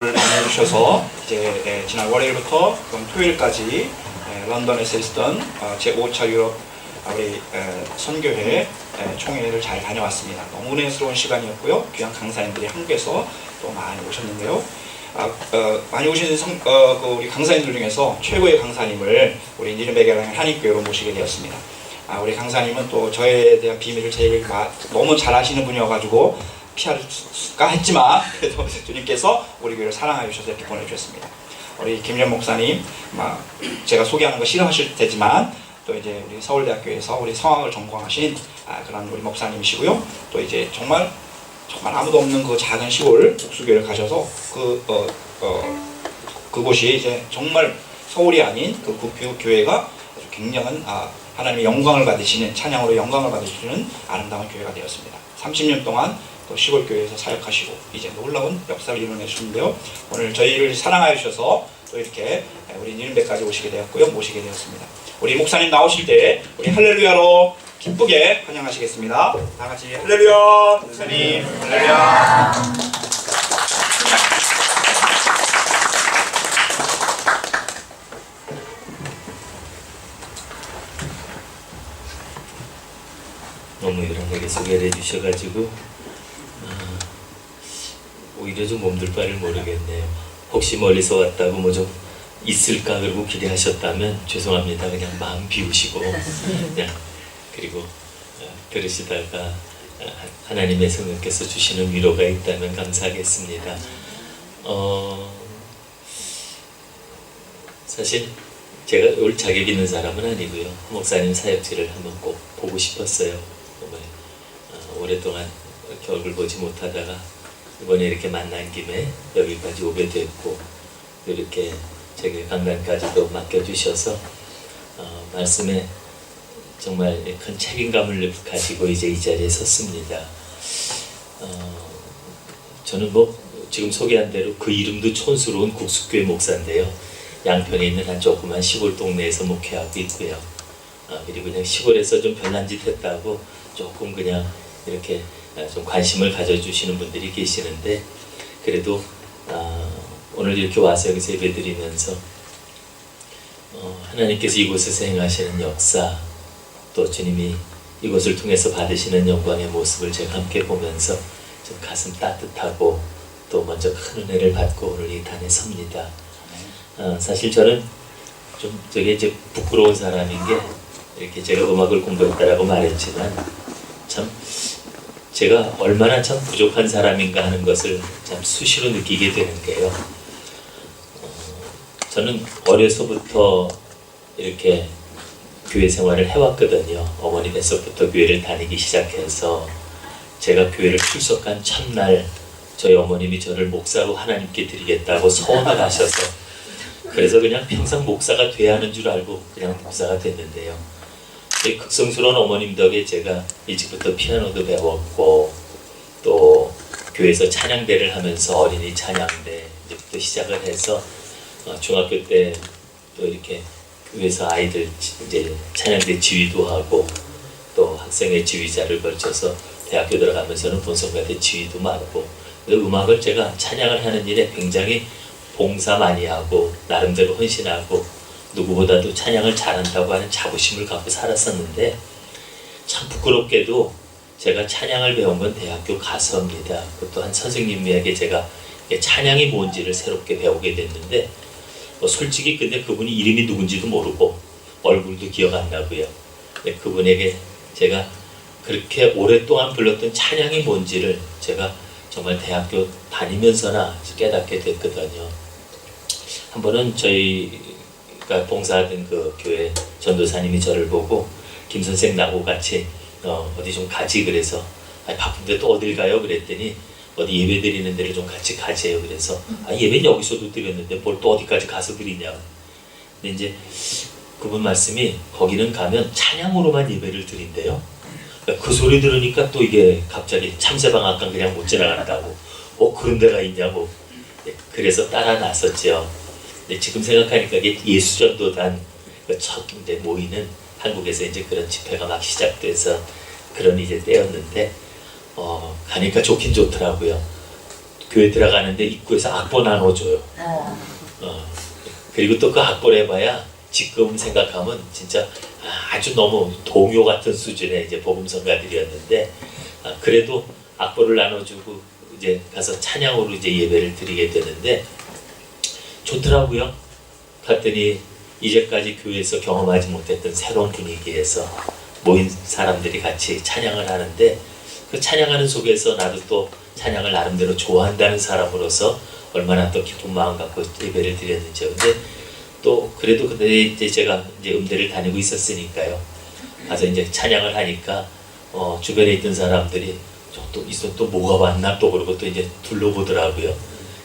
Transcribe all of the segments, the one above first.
해주셔서 이제 지난 월요일부터 토요일까지 런던에서 있었던 제5차 유럽 우리 선교회 총회를 잘 다녀왔습니다. 너무 은혜스러운 시간이었고요. 귀한 강사님들이 한국에서 또 많이 오셨는데요. 많이 오신 우리 강사님들 중에서 최고의 강사님을 우리 니른베게 한인교회로 모시게 되었습니다. 우리 강사님은 또 저에 대한 비밀을 제일 너무 잘 아시는 분이어가지고 피할까 했지만 그래도 주님께서 우리 교회를 사랑하여 주셔서 이렇게 보내주셨습니다. 우리 김현 목사님 제가 소개하는 거 싫어하실 테지만 또 이제 우리 서울대학교에서 우리 성악을 전공하신 그런 우리 목사님이시고요. 또 이제 정말 아무도 없는 그 작은 시골 옥수교회를 가셔서 그곳이 이제 정말 서울이 아닌 그 교회가 아주 굉장한 하나님의 영광을 받으시는 찬양으로 영광을 받으시는 아름다운 교회가 되었습니다. 30년 동안 또 시골교회에서 사역하시고 이제 놀라운 역사를 이뤄내 주시는데요. 오늘 저희를 사랑하여 주셔서 또 이렇게 우리 니른베까지 오시게 되었고요. 모시게 되었습니다. 우리 목사님 나오실 때 우리 할렐루야로 기쁘게 환영하시겠습니다. 다 같이 할렐루야. 목사님 할렐루야. 너무 이런하게 소개를 해주셔가지고 오히려 좀 몸둘 바를 모르겠네요. 혹시 멀리서 왔다고 뭐 좀 있을까 그러고 기대하셨다면 죄송합니다. 그냥 마음 비우시고 그냥 그리고 들으시다가 하나님의 성령께서 주시는 위로가 있다면 감사하겠습니다. 사실 제가 올 자격 있는 사람은 아니고요. 목사님 사역지를 한번 꼭 보고 싶었어요. 정말 오랫동안 이렇게 얼굴 보지 못하다가 이번에 이렇게 만난 김에 여기까지 오게 됐고 이렇게 제게 강단까지도 맡겨주셔서 말씀에 정말 큰 책임감을 가지고 이제 이 자리에 섰습니다. 저는 뭐 지금 소개한 대로 그 이름도 촌스러운 국수교회 목사인데요. 양편에 있는 한 조그만 시골 동네에서 목회하고 있고요. 그리고 그냥 시골에서 좀 별난 짓 했다고 조금 그냥 이렇게 좀 관심을 가져주시는 분들이 계시는데 그래도 오늘 이렇게 와서 여기서 예배드리면서 하나님께서 이곳에서 행하시는 역사 또 주님이 이곳을 통해서 받으시는 영광의 모습을 제가 함께 보면서 좀 가슴 따뜻하고 또 먼저 큰 은혜를 받고 오늘 이 단에 섭니다. 사실 저는 좀 되게 이제 부끄러운 사람인 게 이렇게 제가 음악을 공부했다라고 말했지만 참 제가 얼마나 참 부족한 사람인가 하는 것을 참 수시로 느끼게 되는 게요. 저는 어려서부터 이렇게 교회 생활을 해왔거든요. 어머니 뱃속부터 교회를 다니기 시작해서 제가 교회를 출석한 첫날 저희 어머님이 저를 목사로 하나님께 드리겠다고 서원을 하셔서 그래서 그냥 평생 목사가 돼야 하는 줄 알고 그냥 목사가 됐는데요. 극성스러운 어머님 덕에 제가 일찍부터 피아노도 배웠고 또 교회에서 찬양대를 하면서 어린이 찬양대 이제부터 시작을 해서 중학교 때 또 이렇게 교회에서 아이들 이제 찬양대 지휘도 하고 또 학생회 지휘자를 걸쳐서 대학교 들어가면서는 본성가대 지휘도 맡고 음악을 제가 찬양을 하는 일에 굉장히 봉사 많이 하고 나름대로 헌신하고 누구보다도 찬양을 잘한다고 하는 자부심을 갖고 살았었는데 참 부끄럽게도 제가 찬양을 배운 건 대학교 가서입니다. 그것도 한 선생님에게 제가 찬양이 뭔지를 새롭게 배우게 됐는데 솔직히 근데 그분이 이름이 누군지도 모르고 얼굴도 기억 안 나고요. 그분에게 제가 그렇게 오랫동안 불렀던 찬양이 뭔지를 제가 정말 대학교 다니면서나 깨닫게 됐거든요. 한 번은 저희가 봉사하던 그 교회 전도사님이 저를 보고 김 선생 나하고 같이 어디 좀 가지 그래서 바쁜데 또 어딜 가요? 그랬더니 어디 예배 드리는 데를 좀 같이 가재요. 그래서 예배는 여기서도 드렸는데 뭘 또 어디까지 가서 드리냐. 근데 이제 그분 말씀이 거기는 가면 찬양으로만 예배를 드린대요. 그 소리 들으니까 또 이게 갑자기 참새방앗간 그냥 못 지나간다고 그런 데가 있냐고. 그래서 따라 나섰죠. 근데 지금 생각하니까 이게 예수전도단 첫 이제 모이는 한국에서 이제 그런 집회가 막 시작돼서 그런 이제 때였는데 가니까 좋긴 좋더라고요. 교회 들어가는데 입구에서 악보 나눠줘요. 그리고 또 그 악보를 해봐야 지금 생각하면 진짜 아주 너무 동요 같은 수준의 이제 복음성가들이었는데, 그래도 악보를 나눠주고 이제 가서 찬양으로 이제 예배를 드리게 되는데 좋더라고요. 갔더니 이제까지 교회에서 경험하지 못했던 새로운 분위기에서 모인 사람들이 같이 찬양을 하는데, 그 찬양하는 속에서 나도 또 찬양을 나름대로 좋아한다는 사람으로서 얼마나 또 기쁜 마음 갖고 예배를 드렸는지요. 근데 또 그래도 근데 이제 제가 이제 음대를 다니고 있었으니까요. 가서 이제 찬양을 하니까 주변에 있던 사람들이 또 뭐가 왔나 또 그러고 또 이제 둘러보더라고요.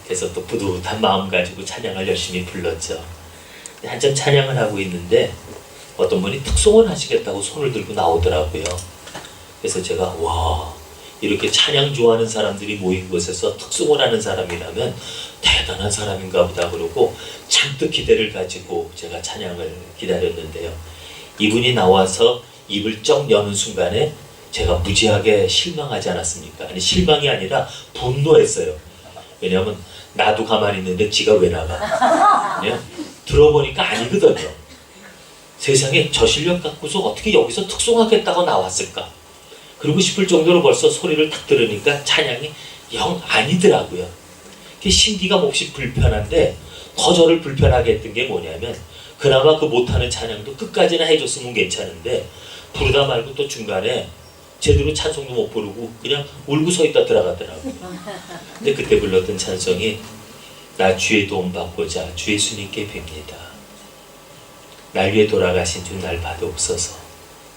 그래서 또 뿌듯한 마음 가지고 찬양을 열심히 불렀죠. 한참 찬양을 하고 있는데 어떤 분이 특송을 하시겠다고 손을 들고 나오더라고요. 그래서 제가 와, 이렇게 찬양 좋아하는 사람들이 모인 곳에서 특송을 하는 사람이라면 대단한 사람인가 보다 그러고 잔뜩 기대를 가지고 제가 찬양을 기다렸는데요. 이분이 나와서 입을 쩍 여는 순간에 제가 무지하게 실망하지 않았습니까? 아니, 실망이 아니라 분노했어요. 왜냐하면 나도 가만히 있는데 지가 왜 나가? 그냥 들어보니까 아니거든요. 세상에 저 실력 갖고서 어떻게 여기서 특송하겠다고 나왔을까? 그러고 싶을 정도로 벌써 소리를 딱 들으니까 찬양이 영 아니더라고요. 그게 심기가 몹시 불편한데 더 저를 불편하게 했던 게 뭐냐면, 그나마 그 못하는 찬양도 끝까지나 해줬으면 괜찮은데 부르다 말고 또 중간에 제대로 찬송도 못 부르고 그냥 울고 서 있다 들어가더라고요. 근데 그때 불렀던 찬송이 나 주의 도움 받고자 주 예수님께 빕니다. 날 위해 돌아가신 주 날 받옵소서.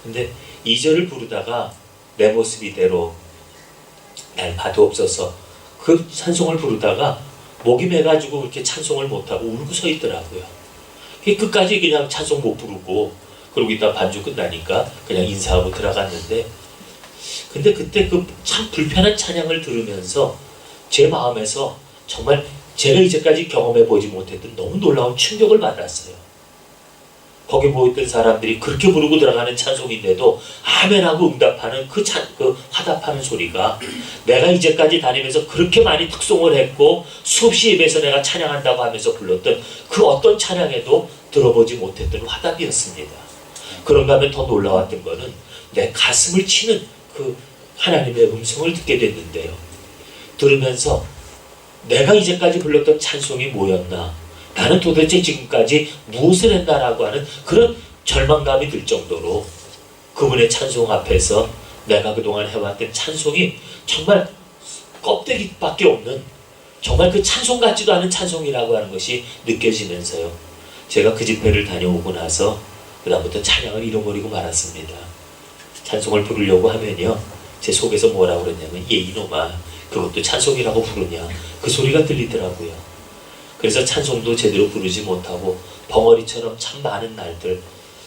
근데 2절을 부르다가 내 모습 이대로 날 받옵소서, 그 찬송을 부르다가 목이 매가지고 그렇게 찬송을 못하고 울고 서 있더라고요. 끝까지 그냥 찬송 못 부르고 그러고 있다 반주 끝나니까 그냥 인사하고 들어갔는데, 근데 그때 그 참 불편한 찬양을 들으면서 제 마음에서 정말 제가 이제까지 경험해 보지 못했던 너무 놀라운 충격을 받았어요. 거기 모였던 사람들이 그렇게 부르고 들어가는 찬송인데도 아멘하고 응답하는 그 화답하는 소리가 내가 이제까지 다니면서 그렇게 많이 특송을 했고 수없이 예배에서 내가 찬양한다고 하면서 불렀던 그 어떤 찬양에도 들어보지 못했던 화답이었습니다. 그런가 하면 더 놀라웠던 거는 내 가슴을 치는 그 하나님의 음성을 듣게 됐는데요. 들으면서 내가 이제까지 불렀던 찬송이 뭐였나, 나는 도대체 지금까지 무엇을 했나라고 하는 그런 절망감이 들 정도로 그분의 찬송 앞에서 내가 그동안 해왔던 찬송이 정말 껍데기밖에 없는, 정말 그 찬송 같지도 않은 찬송이라고 하는 것이 느껴지면서요. 제가 그 집회를 다녀오고 나서 그 다음부터 찬양을 잃어버리고 말았습니다. 찬송을 부르려고 하면요, 제 속에서 뭐라고 그러냐면 얘 이놈아 그것도 찬송이라고 부르냐, 그 소리가 들리더라고요. 그래서 찬송도 제대로 부르지 못하고 벙어리처럼 참 많은 날들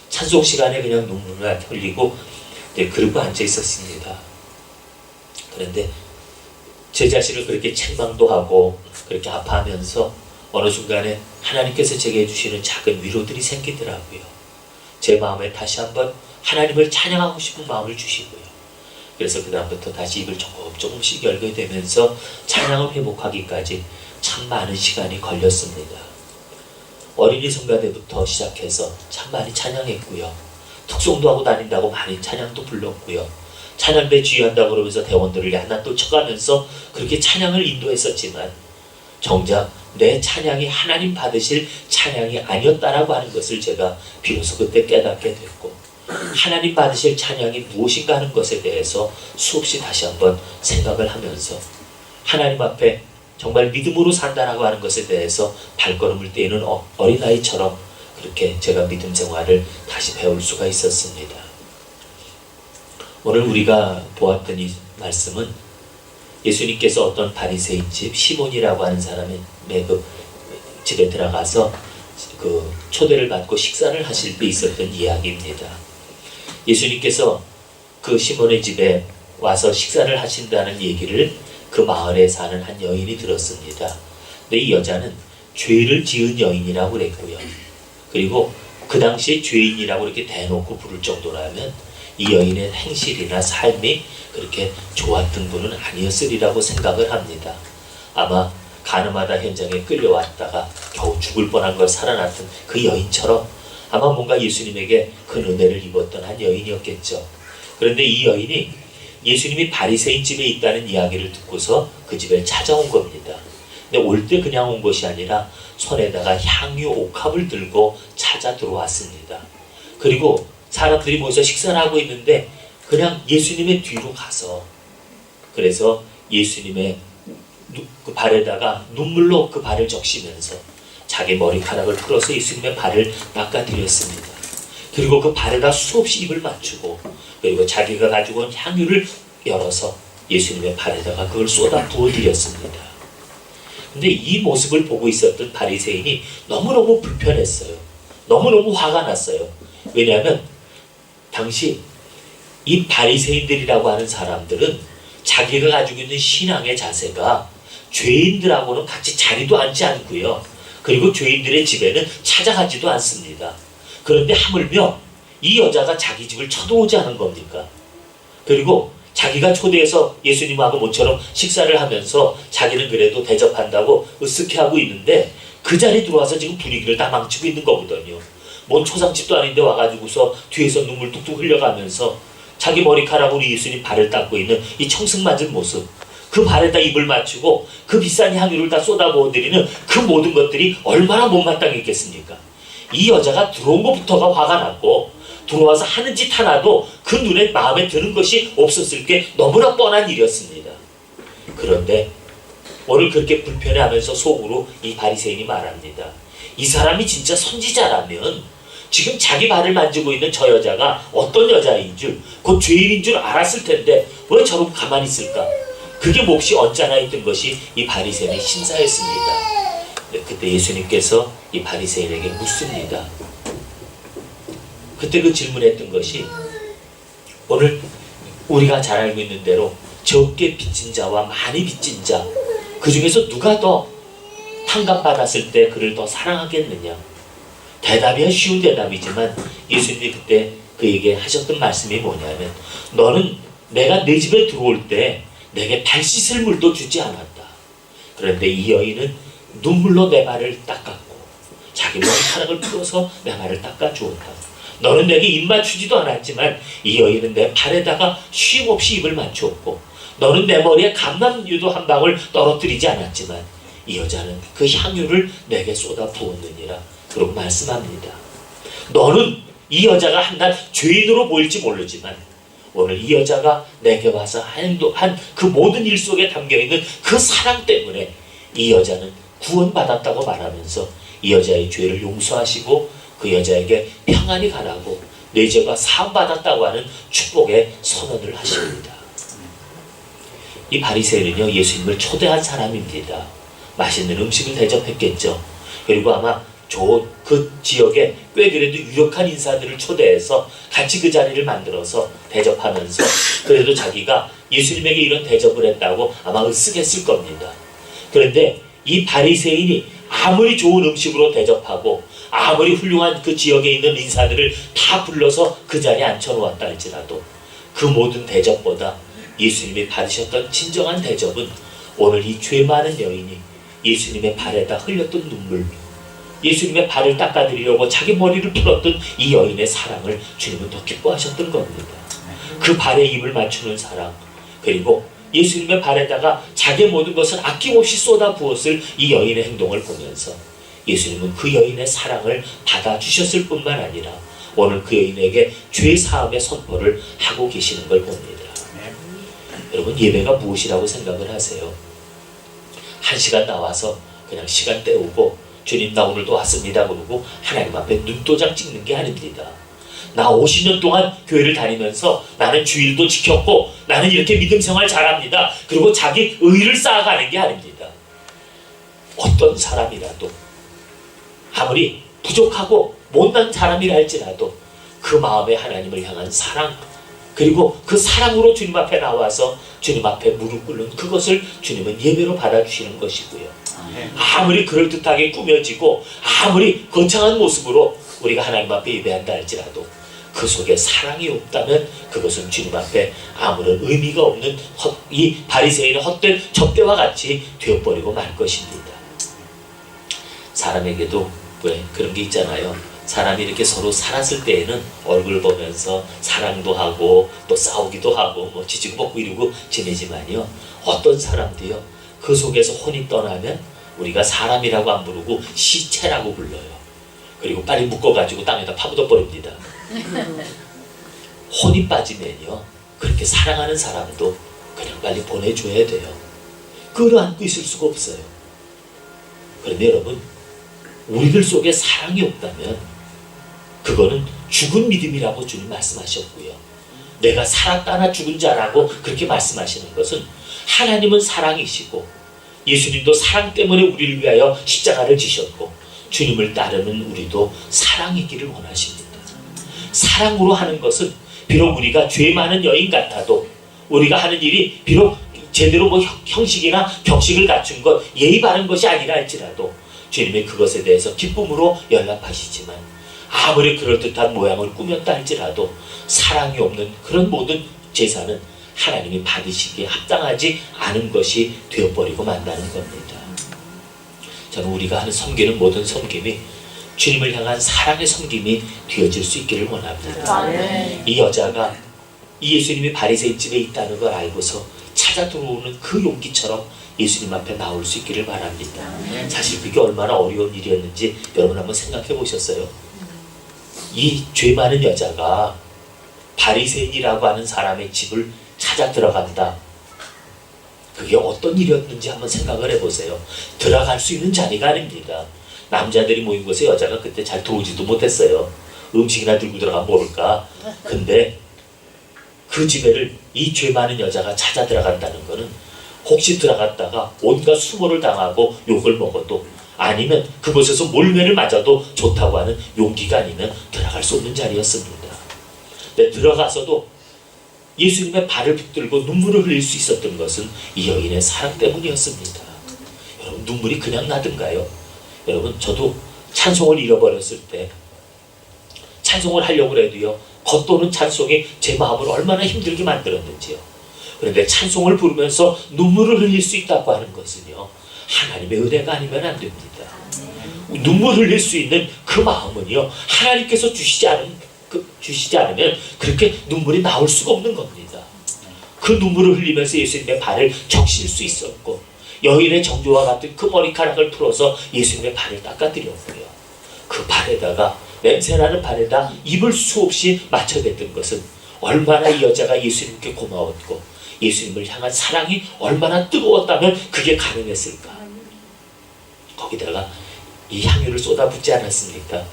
찬송 시간에 그냥 눈물을 흘리고 그러고 앉아 있었습니다. 그런데 제 자신을 그렇게 책망도 하고 그렇게 아파하면서 어느 순간에 하나님께서 제게 해주시는 작은 위로들이 생기더라고요. 제 마음에 다시 한번 하나님을 찬양하고 싶은 마음을 주시고요. 그래서 그 다음부터 다시 입을 조금씩 열게 되면서 찬양을 회복하기까지 참 많은 시간이 걸렸습니다. 어린이 성가대부터 시작해서 참 많이 찬양했고요. 특송도 하고 다닌다고 많이 찬양도 불렀고요. 찬양대 지휘한다고 그러면서 대원들을 야단도 쳐가면서 그렇게 찬양을 인도했었지만 정작 내 찬양이 하나님 받으실 찬양이 아니었다라고 하는 것을 제가 비로소 그때 깨닫게 됐고, 하나님 받으실 찬양이 무엇인가 하는 것에 대해서 수없이 다시 한번 생각을 하면서 하나님 앞에 정말 믿음으로 산다라고 하는 것에 대해서 발걸음을 떼는 어린아이처럼 그렇게 제가 믿음 생활을 다시 배울 수가 있었습니다. 오늘 우리가 보았던 이 말씀은 예수님께서 어떤 바리새인 집 시몬이라고 하는 사람의 그 집에 들어가서 그 초대를 받고 식사를 하실 때 있었던 이야기입니다. 예수님께서 그 시몬의 집에 와서 식사를 하신다는 얘기를 그 마을에 사는 한 여인이 들었습니다. 근데 이 여자는 죄를 지은 여인이라고 그랬고요. 그리고 그 당시에 죄인이라고 이렇게 대놓고 부를 정도라면 이 여인의 행실이나 삶이 그렇게 좋았던 분은 아니었으리라고 생각을 합니다. 아마 가늠하다 현장에 끌려왔다가 겨우 죽을 뻔한 걸 살아났던 그 여인처럼 아마 뭔가 예수님에게 큰 은혜를 입었던 한 여인이었겠죠. 그런데 이 여인이 예수님이 바리새인 집에 있다는 이야기를 듣고서 그 집에 찾아온 겁니다. 근데 올 때 그냥 온 것이 아니라 손에다가 향유 옥합을 들고 찾아 들어왔습니다. 그리고 사람들이 모여서 식사를 하고 있는데 그냥 예수님의 뒤로 가서 그래서 예수님의 그 발에다가 눈물로 그 발을 적시면서 자기 머리카락을 풀어서 예수님의 발을 닦아드렸습니다. 그리고 그 발에다 수없이 입을 맞추고 그리고 자기가 가지고 온 향유를 열어서 예수님의 발에다가 그걸 쏟아 부어드렸습니다. 근데 이 모습을 보고 있었던 바리새인이 너무너무 불편했어요. 너무너무 화가 났어요. 왜냐하면 당시 이 바리새인들이라고 하는 사람들은 자기가 가지고 있는 신앙의 자세가 죄인들하고는 같이 자리도 앉지 않고요. 그리고 죄인들의 집에는 찾아가지도 않습니다. 그런데 하물며 이 여자가 자기 집을 쳐들어오지 않은 겁니까? 그리고 자기가 초대해서 예수님하고 모처럼 식사를 하면서 자기는 그래도 대접한다고 으쓱해하고 있는데 그 자리에 들어와서 지금 분위기를 다 망치고 있는 거거든요. 뭔 초상집도 아닌데 와가지고서 뒤에서 눈물 뚝뚝 흘려가면서 자기 머리카락으로 예수님 발을 닦고 있는 이 청승맞은 모습, 그 발에다 입을 맞추고 그 비싼 향유를 다 쏟아부어드리는 그 모든 것들이 얼마나 못마땅했겠습니까? 이 여자가 들어온 것부터가 화가 났고 들어와서 하는 짓 하나도 그 눈에 마음에 드는 것이 없었을 게 너무나 뻔한 일이었습니다. 그런데 오늘 그렇게 불편해하면서 속으로 이 바리새인이 말합니다. 이 사람이 진짜 선지자라면 지금 자기 발을 만지고 있는 저 여자가 어떤 여자인 줄, 곧 죄인인 줄 알았을 텐데 왜 저러고 가만히 있을까? 그게 몹시 언짢아 있던 것이 이 바리새인의 심사였습니다. 그때 예수님께서 이 바리새인에게 묻습니다. 그때 그 질문했던 것이 오늘 우리가 잘 알고 있는 대로 적게 빚진 자와 많이 빚진 자, 그 중에서 누가 더 탕감받았을 때 그를 더 사랑하겠느냐? 대답이야 쉬운 대답이지만 예수님이 그때 그에게 하셨던 말씀이 뭐냐면 너는 내가 내 집에 들어올 때 내게 발 씻을 물도 주지 않았다. 그런데 이 여인은 눈물로 내 발을 닦았고 자기 머리카락을 풀어서 내 발을 닦아주었다. 너는 내게 입 맞추지도 않았지만 이 여인은 내 발에다가 쉼없이 입을 맞추었고 너는 내 머리에 감람유도 한 방울 떨어뜨리지 않았지만 이 여자는 그 향유를 내게 쏟아 부었느니라. 그러고 말씀합니다. 너는 이 여자가 한낱 죄인으로 보일지 모르지만 오늘 이 여자가 내게 와서 한 그 모든 일 속에 담겨있는 그 사랑 때문에 이 여자는 구원받았다고 말하면서 이 여자의 죄를 용서하시고 그 여자에게 평안이 가라고 내 죄가 사함받았다고 하는 축복의 선언을 하십니다. 이 바리새인은요 예수님을 초대한 사람입니다. 맛있는 음식을 대접했겠죠. 그리고 아마 그 지역에 꽤 그래도 유력한 인사들을 초대해서 같이 그 자리를 만들어서 대접하면서 그래도 자기가 예수님에게 이런 대접을 했다고 아마 으쓱했을 겁니다. 그런데 이 바리새인이 아무리 좋은 음식으로 대접하고 아무리 훌륭한 그 지역에 있는 인사들을 다 불러서 그 자리에 앉혀놓았다 할지라도 그 모든 대접보다 예수님이 받으셨던 진정한 대접은 오늘 이 죄 많은 여인이 예수님의 발에다 흘렸던 눈물, 예수님의 발을 닦아드리려고 자기 머리를 풀었던 이 여인의 사랑을 주님은 더 기뻐하셨던 겁니다. 그 발에 입을 맞추는 사랑, 그리고 예수님의 발에다가 자기의 모든 것을 아낌없이 쏟아 부었을 이 여인의 행동을 보면서 예수님은 그 여인의 사랑을 받아주셨을 뿐만 아니라 오늘 그 여인에게 죄 사함의 선포를 하고 계시는 걸 봅니다. 여러분 예배가 무엇이라고 생각을 하세요? 한 시간 나와서 그냥 시간 때우고 주님 나 오늘도 왔습니다 그러고 하나님 앞에 눈도장 찍는 게 아닙니다. 나 50년 동안 교회를 다니면서 나는 주일도 지켰고 나는 이렇게 믿음 생활 잘합니다. 그리고 자기 의를 쌓아가는 게 아닙니다. 어떤 사람이라도 아무리 부족하고 못난 사람이라 할지라도 그 마음에 하나님을 향한 사랑, 그리고 그 사랑으로 주님 앞에 나와서 주님 앞에 무릎 꿇는 그것을 주님은 예배로 받아주시는 것이고요. 아무리 그럴듯하게 꾸며지고 아무리 거창한 모습으로 우리가 하나님 앞에 예배한다 할지라도 그 그 속에 사랑이 없다면 그것은 주님 앞에 아무런 의미가 없는 이 바리새인의 헛된 접대와 같이 되어버리고 말 것입니다. 사람에게도 왜 그런 게 있잖아요. 사람이 이렇게 서로 살았을 때에는 얼굴 보면서 사랑도 하고 또 싸우기도 하고 뭐 지지고 볶고 이러고 지내지만요, 어떤 사람도요 그 속에서 혼이 떠나면 우리가 사람이라고 안 부르고 시체라고 불러요. 그리고 빨리 묶어가지고 땅에다 파묻어 버립니다. 혼이 빠지면요 그렇게 사랑하는 사람도 그냥 빨리 보내줘야 돼요. 끌어안고 있을 수가 없어요. 그런데 여러분, 우리들 속에 사랑이 없다면 그거는 죽은 믿음이라고 주님 말씀하셨고요. 내가 살았다나 죽은 자라고 그렇게 말씀하시는 것은 하나님은 사랑이시고 예수님도 사랑 때문에 우리를 위하여 십자가를 지셨고 주님을 따르는 우리도 사랑이기를 원하십니다. 사랑으로 하는 것은 비록 우리가 죄 많은 여인 같아도, 우리가 하는 일이 비록 제대로 뭐 형식이나 격식을 갖춘 것, 예의 바른 것이 아니라 할지라도 주님의 그것에 대해서 기쁨으로 연락하시지만, 아무리 그럴듯한 모양을 꾸몄다 할지라도 사랑이 없는 그런 모든 제사는 하나님이 받으시기에 합당하지 않은 것이 되어버리고 만다는 겁니다. 저는 우리가 하는 섬기는 모든 섬김이 주님을 향한 사랑의 섬김이 되어질 수 있기를 원합니다. 이 여자가 이 예수님이 바리새인 집에 있다는 걸 알고서 찾아 들어오는 그 용기처럼 예수님 앞에 나올 수 있기를 바랍니다. 사실 그게 얼마나 어려운 일이었는지 여러분 한번 생각해 보셨어요? 이 죄 많은 여자가 바리새인이라고 하는 사람의 집을 찾아 들어간다. 그게 어떤 일이었는지 한번 생각을 해보세요. 들어갈 수 있는 자리가 아닙니다. 남자들이 모인 곳에 여자가 그때 잘 들어오지도 못했어요. 음식이나 들고 들어가면 모를까. 근데 그 집에를 이 죄 많은 여자가 찾아 들어간다는 거는 혹시 들어갔다가 온갖 수모를 당하고 욕을 먹어도, 아니면 그곳에서 몰매를 맞아도 좋다고 하는 용기가 아니면 들어갈 수 없는 자리였습니다. 근데 들어가서도 예수님의 발을 붙들고 눈물을 흘릴 수 있었던 것은 이 여인의 사랑 때문이었습니다. 여러분, 눈물이 그냥 나든가요? 여러분, 저도 찬송을 잃어버렸을 때 찬송을 하려고 해도요, 겉도는 찬송이 제 마음을 얼마나 힘들게 만들었는지요. 그런데 찬송을 부르면서 눈물을 흘릴 수 있다고 하는 것은요, 하나님의 은혜가 아니면 안 됩니다. 눈물 흘릴 수 있는 그 마음은요, 하나님께서 주시지 않으면 그렇게 눈물이 나올 수가 없는 겁니다. 그 눈물을 흘리면서 예수님의 발을 적실 수 있었고, 여인의 정조와 같은 그 머리카락을 풀어서 예수님의 발을 닦아드렸고요. 그 발에다가, 냄새나는 발에다 입을 수없이 맞춰댔던 것은 얼마나 이 여자가 예수님께 고마웠고 예수님을 향한 사랑이 얼마나 뜨거웠다면 그게 가능했을까. 거기다가 이 향유를 쏟아붓지 않았습니까?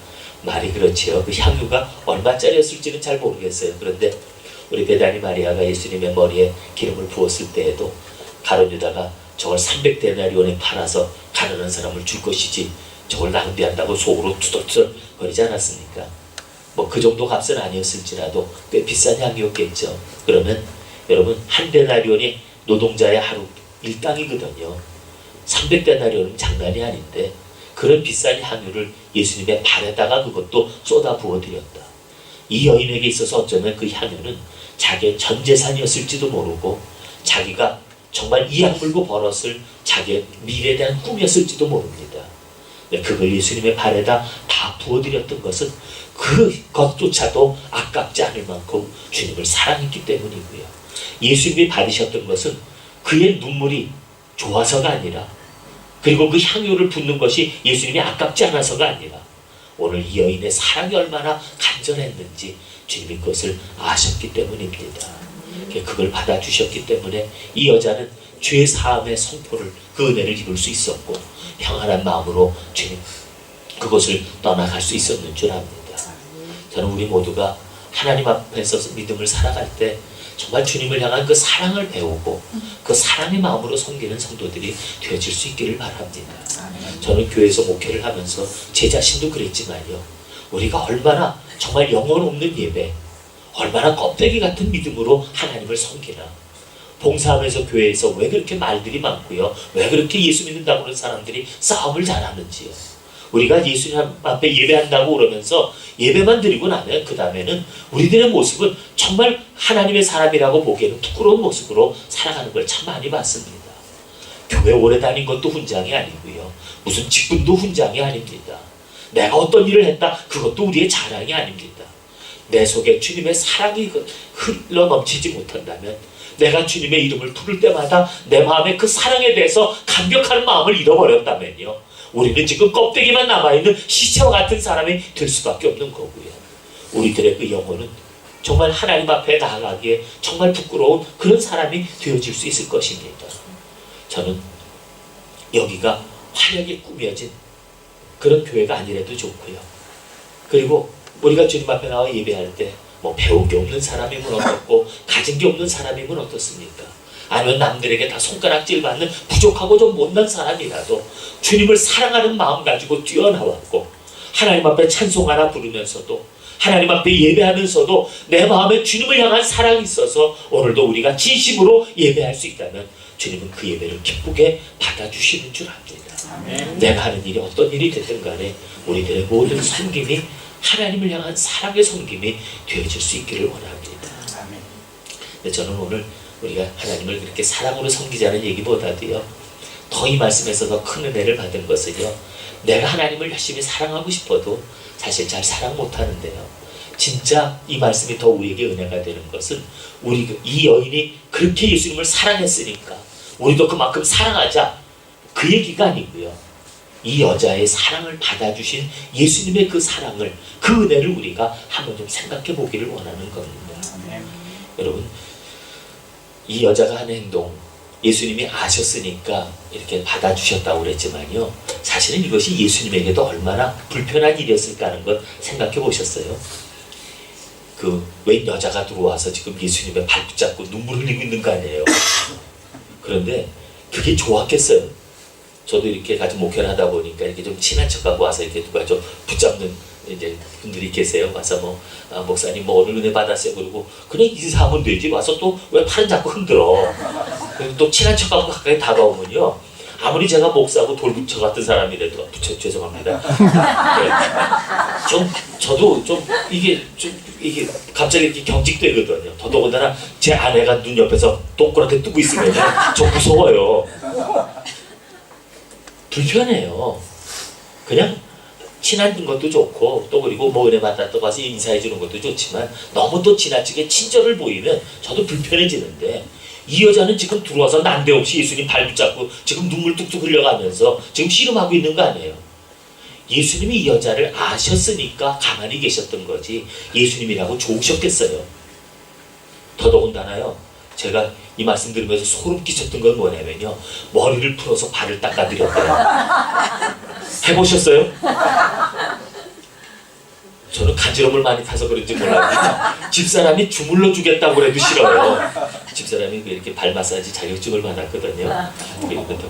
말이 그렇지요. 그 향유가 얼마짜리였을지는 잘 모르겠어요. 그런데 우리 베다니 마리아가 예수님의 머리에 기름을 부었을 때에도 가룟 유다가 저걸 300데나리온에 팔아서 가난한 사람을 줄 것이지 저걸 낭비한다고 속으로 투덜투덜 거리지 않았습니까? 뭐 그 정도 값은 아니었을지라도 꽤 비싼 향이었겠죠. 그러면 여러분, 한 데나리온이 노동자의 하루 일당이거든요. 300데나리온은 장난이 아닌데 그런 비싼 향유를 예수님의 발에다가 그것도 쏟아 부어드렸다. 이 여인에게 있어서 어쩌면 그 향유는 자기의 전 재산이었을지도 모르고 자기가 정말 이악 물고 벌었을 자기의 미래에 대한 꿈이었을지도 모릅니다. 그걸 예수님의 발에다 다 부어드렸던 것은 그것조차도 아깝지 않을 만큼 주님을 사랑했기 때문이고요. 예수님이 받으셨던 것은 그의 눈물이 좋아서가 아니라, 그리고 그 향유를 붓는 것이 예수님이 아깝지 않아서가 아니라, 오늘 이 여인의 사랑이 얼마나 간절했는지 주님이 그것을 아셨기 때문입니다. 그걸 받아주셨기 때문에 이 여자는 죄 사함의 선포를, 그 은혜를 입을 수 있었고 평안한 마음으로 주님 그것을 떠나갈 수 있었는 줄 압니다. 저는 우리 모두가 하나님 앞에서 믿음을 살아갈 때 정말 주님을 향한 그 사랑을 배우고 그 사랑의 마음으로 섬기는 성도들이 되어질 수 있기를 바랍니다. 저는 교회에서 목회를 하면서 제 자신도 그랬지만요, 우리가 얼마나 정말 영혼 없는 예배, 얼마나 껍데기 같은 믿음으로 하나님을 섬기나. 봉사하면서 교회에서 왜 그렇게 말들이 많고요, 왜 그렇게 예수 믿는다고 하는 사람들이 싸움을 잘하는지요. 우리가 예수님 앞에 예배한다고 그러면서 예배만 드리고 나면 그 다음에는 우리들의 모습은 정말 하나님의 사람이라고 보기에는 부끄러운 모습으로 살아가는 걸 참 많이 봤습니다. 교회 오래 다닌 것도 훈장이 아니고요. 무슨 직분도 훈장이 아닙니다. 내가 어떤 일을 했다 그것도 우리의 자랑이 아닙니다. 내 속에 주님의 사랑이 흘러 넘치지 못한다면 내가 주님의 이름을 부를 때마다 내 마음에 그 사랑에 대해서 감격하는 마음을 잃어버렸다면요. 우리는 지금 껍데기만 남아있는 시체와 같은 사람이 될 수밖에 없는 거고요. 우리들의 그 영혼은 정말 하나님 앞에 나아가기에 정말 부끄러운 그런 사람이 되어질 수 있을 것입니다. 저는 여기가 환하게 꾸며진 그런 교회가 아니라도 좋고요. 그리고 우리가 주님 앞에 나와 예배할 때 뭐 배운 게 없는 사람이면 어떻고 가진 게 없는 사람이면 어떻습니까? 아니면 남들에게 다 손가락질 받는 부족하고 좀 못난 사람이라도 주님을 사랑하는 마음 가지고 뛰어나왔고 하나님 앞에 찬송 하나 부르면서도 하나님 앞에 예배하면서도 내 마음에 주님을 향한 사랑이 있어서 오늘도 우리가 진심으로 예배할 수 있다면 주님은 그 예배를 기쁘게 받아주시는 줄 압니다. 아멘. 내가 하는 일이 어떤 일이 됐든 간에 우리들의 모든 섬김이 하나님을 향한 사랑의 섬김이 되어질 수 있기를 원합니다. 아멘. 근데 저는 오늘 우리가 하나님을 그렇게 사랑으로 섬기자는 얘기보다도요, 더 이 말씀에서 더 큰 은혜를 받은 것은요, 내가 하나님을 열심히 사랑하고 싶어도 사실 잘 사랑 못하는데요. 진짜 이 말씀이 더 우리에게 은혜가 되는 것은 이 여인이 그렇게 예수님을 사랑했으니까 우리도 그만큼 사랑하자 그 얘기가 아니고요. 이 여자의 사랑을 받아주신 예수님의 그 사랑을, 그 은혜를 우리가 한번 좀 생각해 보기를 원하는 겁니다. 여러분, 이 여자가 한 행동, 예수님이 아셨으니까 이렇게 받아주셨다고 그랬지만요, 사실은 이것이 예수님에게도 얼마나 불편한 일이었을까 하는 걸 생각해 보셨어요? 그 웬 여자가 들어와서 지금 예수님의 발 붙잡고 눈물 흘리고 있는 거 아니에요? 그런데 그게 좋았겠어요? 저도 이렇게 같이 목회를 하다 보니까 이렇게 좀 친한 척하고 와서 이렇게 누가 좀 붙잡는 이제 분들이 계세요. 와서 목사님 오늘 은혜 받았어요. 그러고 그냥 인사하면 되지. 와서 또 왜 팔은 자꾸 흔들어. 그리고 또 친한 척하고 가까이 다가오면요, 아무리 제가 목사고 돌부처 같은 사람이라도 죄송합니다. 네. 저도 이게 갑자기 이렇게 경직되거든요. 더더군다나 제 아내가 눈 옆에서 동그랗게 뜨고 있으면 저 무서워요. 불편해요. 그냥 친한 것도 좋고 또 그리고 뭐 은혜 받았다고 와서 인사해 주는 것도 좋지만 너무 또 지나치게 친절을 보이면 저도 불편해지는데, 이 여자는 지금 들어와서 난데없이 예수님 발 붙잡고 지금 눈물 뚝뚝 흘려가면서 지금 씨름하고 있는 거 아니에요. 예수님이 이 여자를 아셨으니까 가만히 계셨던 거지 예수님이라고 좋으셨겠어요. 더더군다나요, 제가 이 말씀 들으면서 소름 끼쳤던 건 뭐냐면요, 머리를 풀어서 발을 닦아드렸대요. 해보셨어요? 저는 간지럼을 많이 타서 그런지 몰라요. 집사람이 주물러 주겠다고 해도 싫어요. 집사람이 이렇게 발 마사지 자격증을 받았거든요.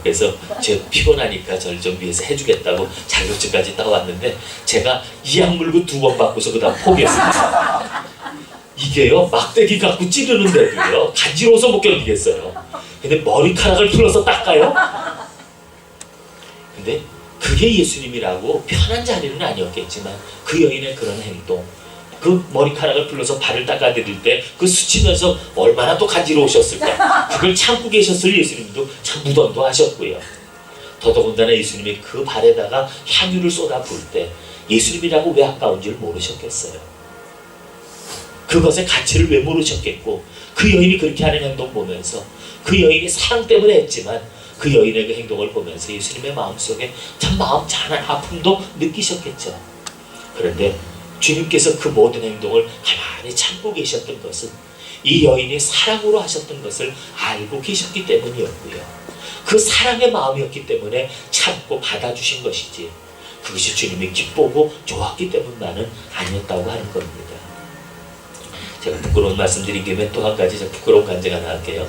그래서 제가 피곤하니까 저를 좀 위해서 해주겠다고 자격증까지 따왔는데 제가 이악 물고 2번 받고서 그 다음 포기했습니다. 이게요, 막대기 갖고 찌르는데도요 간지러워서 못 견디겠어요. 근데 머리카락을 풀어서 닦아요? 근데 그게 예수님이라고 편한 자리는 아니었겠지만 그 여인의 그런 행동, 그 머리카락을 풀러서 발을 닦아드릴 때 그 스치면서 얼마나 또 간지러우셨을까. 그걸 참고 계셨을 예수님도 참 무던도 하셨고요. 더더군다나 예수님이 그 발에다가 향유를 쏟아 부을 때 예수님이라고 왜 아까운 줄 모르셨겠어요. 그것의 가치를 왜 모르셨겠고, 그 여인이 그렇게 하는 행동 보면서 그 여인이 사랑 때문에 했지만 그 여인의 그 행동을 보면서 예수님의 마음속에 참 마음 잔한 아픔도 느끼셨겠죠. 그런데 주님께서 그 모든 행동을 가만히 참고 계셨던 것은 이 여인이 사랑으로 하셨던 것을 알고 계셨기 때문이었고요. 그 사랑의 마음이었기 때문에 참고 받아주신 것이지 그것이 주님이 기쁘고 좋았기 때문만은 아니었다고 하는 겁니다. 제가 부끄러운 말씀드린 김에 또 한 가지 부끄러운 간증 하나 할게요.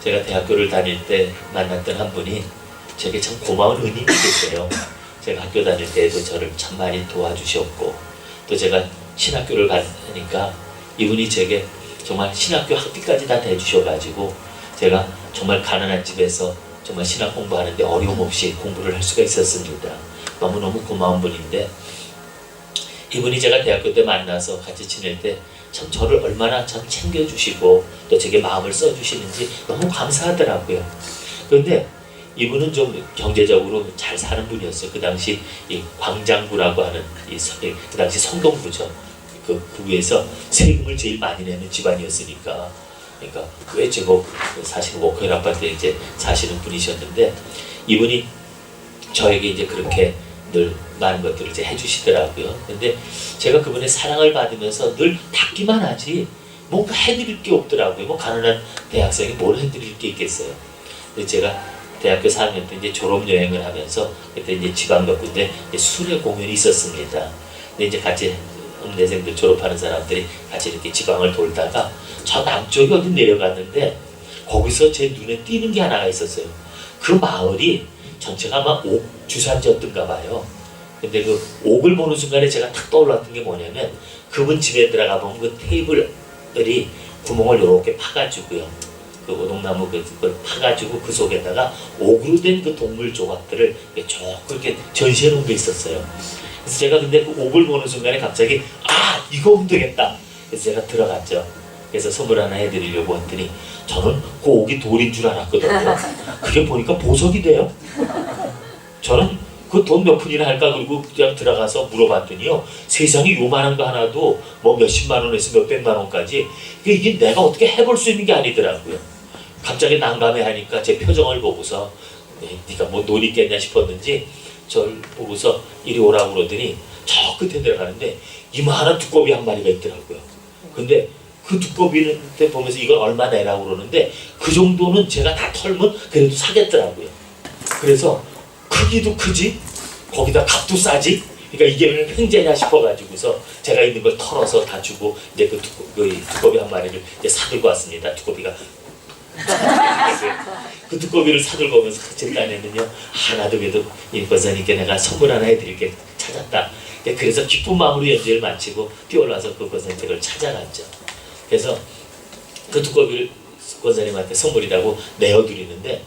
제가 대학교를 다닐 때 만났던 한 분이 제게 참 고마운 은인이 계세요. 제가 학교 다닐 때에도 저를 참 많이 도와주셨고, 또 제가 신학교를 가니까 이분이 제게 정말 신학교 학비까지 다 대주셔가지고 제가 정말 가난한 집에서 정말 신학 공부하는데 어려움 없이 공부를 할 수가 있었습니다. 너무너무 고마운 분인데, 이분이 제가 대학교 때 만나서 같이 지낼 때 참 저를 얼마나 참 챙겨주시고 또 제게 마음을 써주시는지 너무 감사하더라고요. 그런데 이분은 좀 경제적으로 잘 사는 분이었어요. 그 당시 이 광장구라고 하는 그 당시 성동구죠. 그 구에서 세금을 제일 많이 내는 집안이었으니까, 그러니까 왜 제가 사실은 워커힐 아파트에 이제 사시는 분이셨는데, 이분이 저에게 이제 그렇게 늘 많은 것들을 이제 해주시더라고요. 근데 제가 그분의 사랑을 받으면서 늘 받기만 하지 뭔가 해드릴 게 없더라고요. 뭐 가난한 대학생이 뭘 해드릴 게 있겠어요. 근데 제가 대학교 4학년 때 이제 졸업 여행을 하면서 그때 이제 지방 몇 군데 수레 공연이 있었습니다. 근데 이제 같이 음대생들 졸업하는 사람들이 같이 이렇게 지방을 돌다가 저 남쪽에 어디 내려갔는데 거기서 제 눈에 띄는 게 하나가 있었어요. 그 마을이 전체가 아마 옥 주산지였던가 봐요. 근데 그 옥을 보는 순간에 제가 탁 떠올랐던 게 뭐냐면, 그분 집에 들어가 보면 그 테이블이 구멍을 이렇게 파가지고요, 그 오동나무 그걸 파가지고 그 속에다가 옥으로 된 그 동물 조각들을 조금 이렇게 전시해 놓은 게 있었어요. 그래서 제가 근데 그 옥을 보는 순간에 갑자기 이거 오면 되겠다. 그래서 제가 들어갔죠. 그래서 선물 하나 해드리려고 했더니 저는 그 옥이 돌인 줄 알았거든요. 그게 보니까 보석이 돼요. 저는 그 돈 몇 푼이나 할까 그리고 그냥 들어가서 물어봤더니요, 세상에 요만한 거 하나도 뭐 몇십만 원에서 몇백만 원까지, 이게 내가 어떻게 해볼 수 있는 게 아니더라고요. 갑자기 난감해하니까 제 표정을 보고서 네가 뭐 돈 있겠냐 싶었는지 저를 보고서 이리 오라고 그러더니 저 끝에 들어가는데 이만한 두꺼비 한 마리가 있더라고요. 근데 그 두꺼비를 때 보면서 이걸 얼마 내라고 그러는데 그 정도는 제가 다 털면 그래도 사겠더라고요. 그래서 크기도 크지, 거기다 값도 싸지, 그러니까 이게 횡재냐 싶어가지고서 제가 있는 걸 털어서 다 주고 이제 그 두꺼비 한 마리를 이제 사들고 왔습니다. 두꺼비가 그 두꺼비를 사들고 오면서 그 딴에는요, 하나도 그래도 임 권사님께 내가 선물 하나 해드릴 게 찾았다. 그래서 기쁜 마음으로 연주를 마치고 뛰어올라서 그 권사님 댁을 찾아갔죠. 그래서 그 두꺼비를 권사님한테 선물이라고 내어드리는데,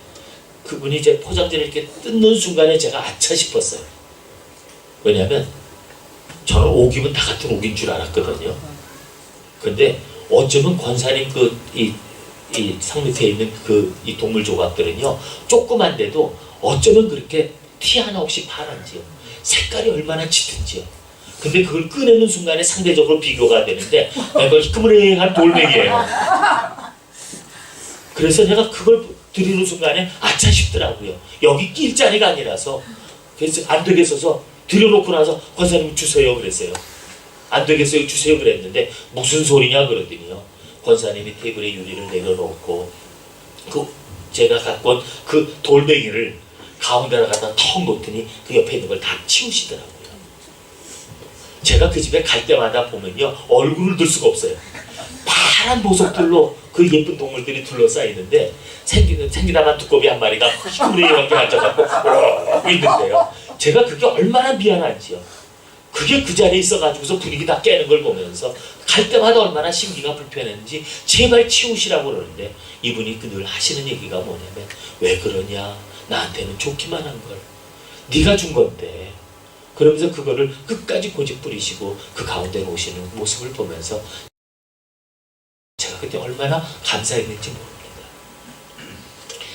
그분이 이제 포장지를 이렇게 뜯는 순간에 제가 아차 싶었어요. 왜냐하면 저는 옥이면 다 같은 옥인 줄 알았거든요. 근데 어쩌면 권사님 이 상 밑에 있는 이 동물 조각들은요, 조그만데도 어쩌면 그렇게 티 하나 없이 파란지요, 색깔이 얼마나 짙은지요. 근데 그걸 꺼내는 순간에 상대적으로 비교가 되는데 이거 희끄무레한 돌멩이에요. 그래서 제가 그걸 드리는 순간에 아차 싶더라고요. 여기 낄 자리가 아니라서. 그래서 안 되겠어서 들여놓고 나서 권사님 주세요 그랬어요. 안 되겠어요 주세요 그랬는데 무슨 소리냐 그러더니요, 권사님이 테이블에 유리를 내려놓고 제가 갖고 온 그 돌멩이를 가운데로 갖다 턱 놓더니 그 옆에 있는 걸 다 치우시더라고요. 제가 그 집에 갈 때마다 보면요, 얼굴을 들 수가 없어요. 파란 보석들로 그 예쁜 동물들이 둘러싸이는데 생기다만 두꺼비 한 마리가 희구레이하게 앉아갖고 있는데요, 제가 그게 얼마나 미안한지요. 그게 그 자리에 있어가지고서 분위기 다 깨는 걸 보면서 갈 때마다 얼마나 심기가 불편했는지 제발 치우시라고 그러는데, 이분이 늘 하시는 얘기가 뭐냐면, 왜 그러냐, 나한테는 좋기만 한 걸 네가 준 건데, 그러면서 그거를 끝까지 고집 부리시고 그 가운데 놓으시는 모습을 보면서 제가 그때 얼마나 감사했는지 모릅니다.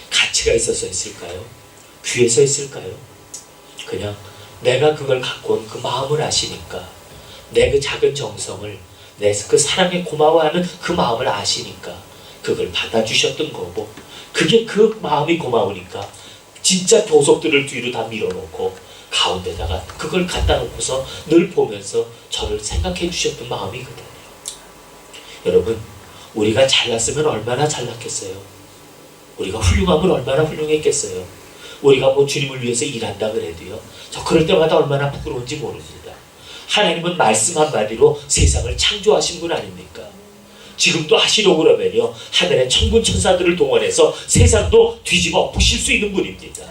가치가 있어서 했을까요? 귀해서 했을까요? 그냥 내가 그걸 갖고 온 그 마음을 아시니까, 내 그 작은 정성을, 내 그 사랑에 고마워하는 그 마음을 아시니까 그걸 받아주셨던 거고, 그게 그 마음이 고마우니까 진짜 보석들을 뒤로 다 밀어놓고 가운데다가 그걸 갖다 놓고서 늘 보면서 저를 생각해 주셨던 마음이거든요. 여러분, 우리가 잘났으면 얼마나 잘났겠어요. 우리가 훌륭하면 얼마나 훌륭했겠어요. 우리가 뭐 주님을 위해서 일한다 그래도요, 저 그럴 때마다 얼마나 부끄러운지 모릅니다. 하나님은 말씀 한마디로 세상을 창조하신 분 아닙니까? 지금도 하시려고 그러면요, 하늘의 천군 천사들을 동원해서 세상도 뒤집어 엎으실 수 있는 분입니다.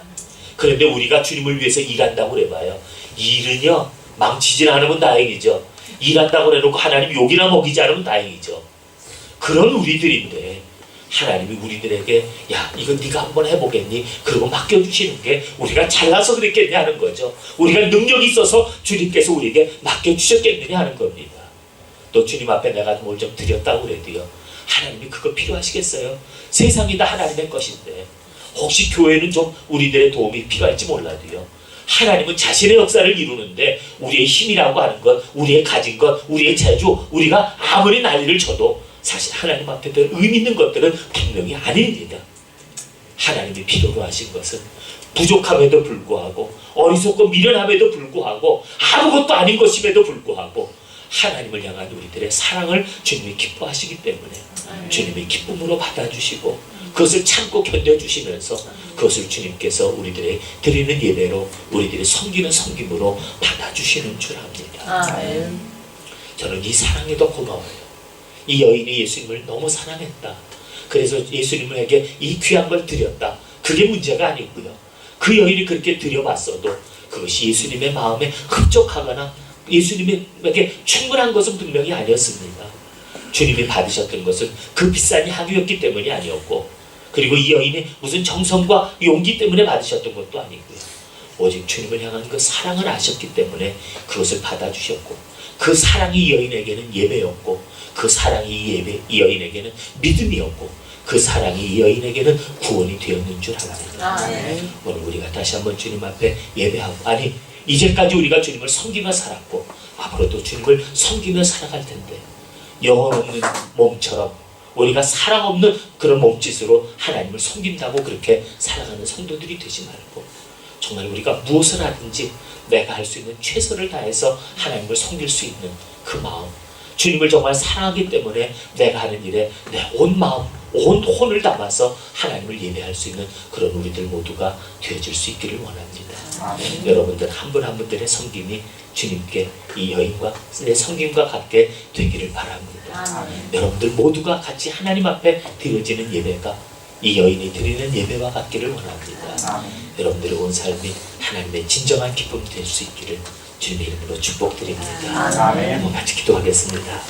그런데 우리가 주님을 위해서 일한다고 그래봐요, 일은요 망치질 않으면 다행이죠. 일한다고 해놓고 하나님 욕이나 먹이지 않으면 다행이죠. 그런 우리들인데 하나님이 우리들에게 야 이거 네가 한번 해보겠니? 그리고 맡겨주시는 게 우리가 잘나서 그랬겠냐 하는 거죠. 우리가 능력이 있어서 주님께서 우리에게 맡겨주셨겠느냐 하는 겁니다. 또 주님 앞에 내가 뭘 좀 드렸다고 그래도요, 하나님이 그거 필요하시겠어요? 세상이 다 하나님의 것인데 혹시 교회는 좀 우리들의 도움이 필요할지 몰라도요, 하나님은 자신의 역사를 이루는데 우리의 힘이라고 하는 것, 우리의 가진 것, 우리의 재주, 우리가 아무리 난리를 쳐도 사실 하나님 앞에 의미 있는 것들은 분명히 아닙니다. 하나님이 필요로 하신 것은 부족함에도 불구하고 어리석고 미련함에도 불구하고 아무것도 아닌 것임에도 불구하고 하나님을 향한 우리들의 사랑을 주님이 기뻐하시기 때문에 주님의 기쁨으로 받아주시고 그것을 참고 견뎌주시면서 그것을 주님께서 우리들의 드리는 예배로 우리들이 섬기는 섬김으로 받아주시는 줄 압니다. 저는 이 사랑에도 고마워요. 이 여인이 예수님을 너무 사랑했다. 그래서 예수님에게 이 귀한 걸 드렸다. 그게 문제가 아니고요. 그 여인이 그렇게 드려봤어도 그것이 예수님의 마음에 흡족하거나 예수님에게 충분한 것은 분명히 아니었습니다. 주님이 받으셨던 것은 그 비싼 향유였기 때문이 아니었고, 그리고 이 여인이 무슨 정성과 용기 때문에 받으셨던 것도 아니고요. 오직 주님을 향한 그 사랑을 아셨기 때문에 그것을 받아주셨고, 그 사랑이 이 여인에게는 예배였고, 그 사랑이 이 여인에게는 믿음이었고, 그 사랑이 이 여인에게는 구원이 되었는 줄 압니다. 오늘 우리가 다시 한번 주님 앞에 예배하고, 아니 이제까지 우리가 주님을 섬기며 살았고 앞으로도 주님을 섬기며 살아갈 텐데, 영혼 없는 몸처럼 우리가 사랑 없는 그런 몸짓으로 하나님을 섬긴다고 그렇게 살아가는 성도들이 되지 말고, 정말 우리가 무엇을 하든지 내가 할 수 있는 최선을 다해서 하나님을 섬길 수 있는 그 마음, 주님을 정말 사랑하기 때문에 내가 하는 일에 내 온 마음, 온 혼을 담아서 하나님을 예배할 수 있는 그런 우리들 모두가 되어질 수 있기를 원합니다. 여러분들 한 분 한 분들의 섬김이 주님께 이 여인과 내 섬김과 같게 되기를 바랍니다. 여러분들 모두가 같이 하나님 앞에 드려지는 예배가 이 여인이 드리는 예배와 같기를 원합니다. 여러분들의 온 삶이 하나님의 진정한 기쁨이 될 수 있기를 주님의 이름으로 축복드립니다. 같이 기도하겠습니다.